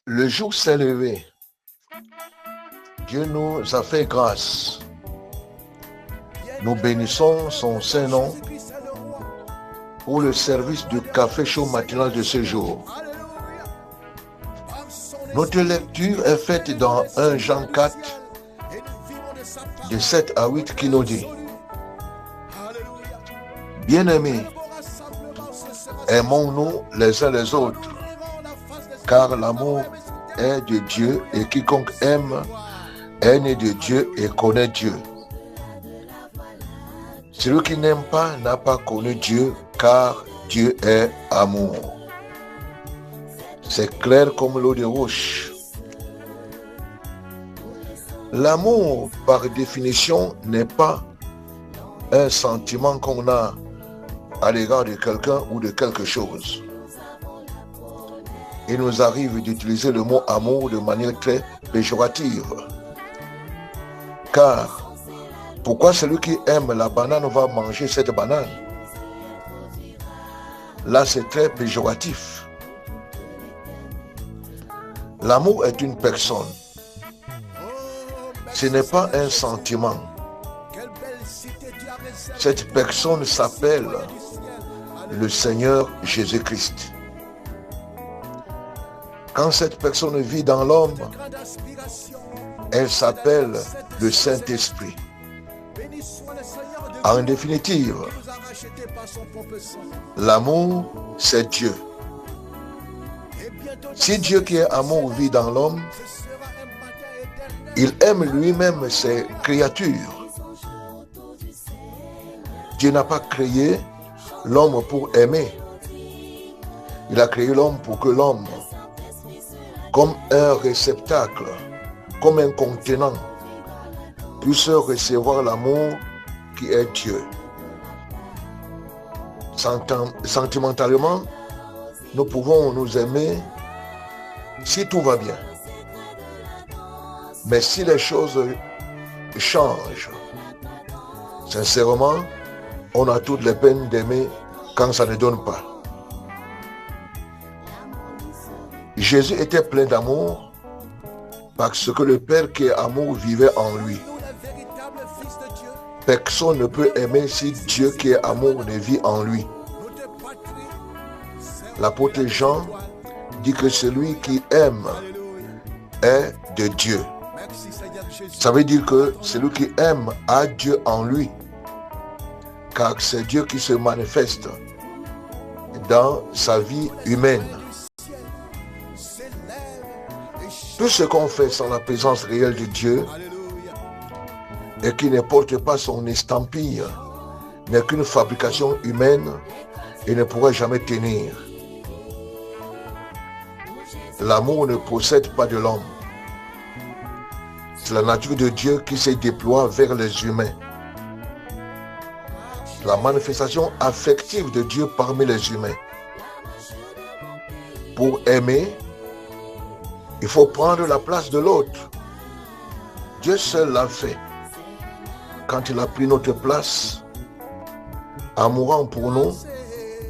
Le jour s'est levé. Dieu nous a fait grâce. Nous bénissons son Saint-Nom pour le service de café chaud matinal de ce jour. Notre lecture est faite dans 1 Jean 4, de 7 à 8, qui nous dit: Bien-aimés, aimons-nous les uns les autres, car l'amour est de Dieu, et quiconque aime est né de Dieu et connaît Dieu. Celui qui n'aime pas n'a pas connu Dieu, car Dieu est amour. C'est clair comme l'eau de roche. L'amour, par définition, n'est pas un sentiment qu'on a à l'égard de quelqu'un ou de quelque chose. Il nous arrive d'utiliser le mot amour de manière très péjorative. Car, pourquoi celui qui aime la banane va manger cette banane? Là, c'est très péjoratif. L'amour est une personne. Ce n'est pas un sentiment. Cette personne s'appelle le Seigneur Jésus-Christ. Quand cette personne vit dans l'homme, elle s'appelle le Saint-Esprit. En définitive, l'amour, c'est Dieu. Si Dieu qui est amour vit dans l'homme, il aime lui-même ses créatures. Dieu n'a pas créé l'homme pour aimer. Il a créé l'homme pour que l'homme, comme un réceptacle, comme un contenant, puisse recevoir l'amour qui est Dieu. Sentimentalement, nous pouvons nous aimer si tout va bien. Mais si les choses changent, sincèrement, on a toutes les peines d'aimer quand ça ne donne pas. Jésus était plein d'amour parce que le Père qui est amour vivait en lui. Personne ne peut aimer si Dieu qui est amour ne vit en lui. L'apôtre Jean dit que celui qui aime est de Dieu. Ça veut dire que celui qui aime a Dieu en lui, car c'est Dieu qui se manifeste dans sa vie humaine. Tout ce qu'on fait sans la présence réelle de Dieu et qui ne porte pas son estampille n'est qu'une fabrication humaine et ne pourra jamais tenir. L'amour ne procède pas de l'homme. C'est la nature de Dieu qui se déploie vers les humains. La manifestation affective de Dieu parmi les humains. Pour aimer, il faut prendre la place de l'autre. Dieu seul l'a fait. Quand il a pris notre place, en mourant pour nous,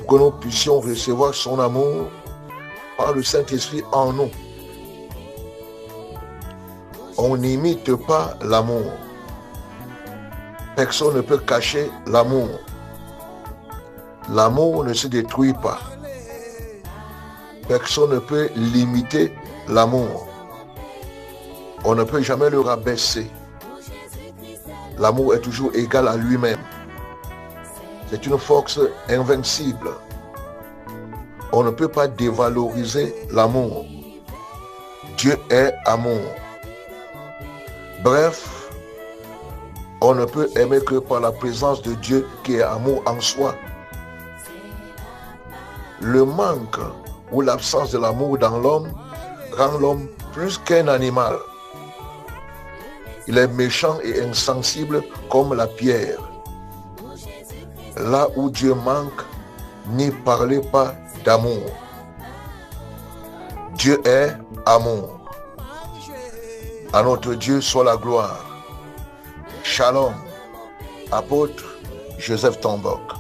pour que nous puissions recevoir son amour par le Saint-Esprit en nous. On n'imite pas l'amour. Personne ne peut cacher l'amour. L'amour ne se détruit pas. Personne ne peut limiter l'amour. On ne peut jamais le rabaisser. L'amour est toujours égal à lui-même. C'est une force invincible. On ne peut pas dévaloriser l'amour. Dieu est amour. Bref, on ne peut aimer que par la présence de Dieu qui est amour en soi. Le manque ou l'absence de l'amour dans l'homme rend l'homme plus qu'un animal. Il est méchant et insensible comme la pierre. Là où Dieu manque, n'y parlez pas d'amour. Dieu est amour. À notre Dieu soit la gloire. Shalom. Apôtre Joseph Tombok.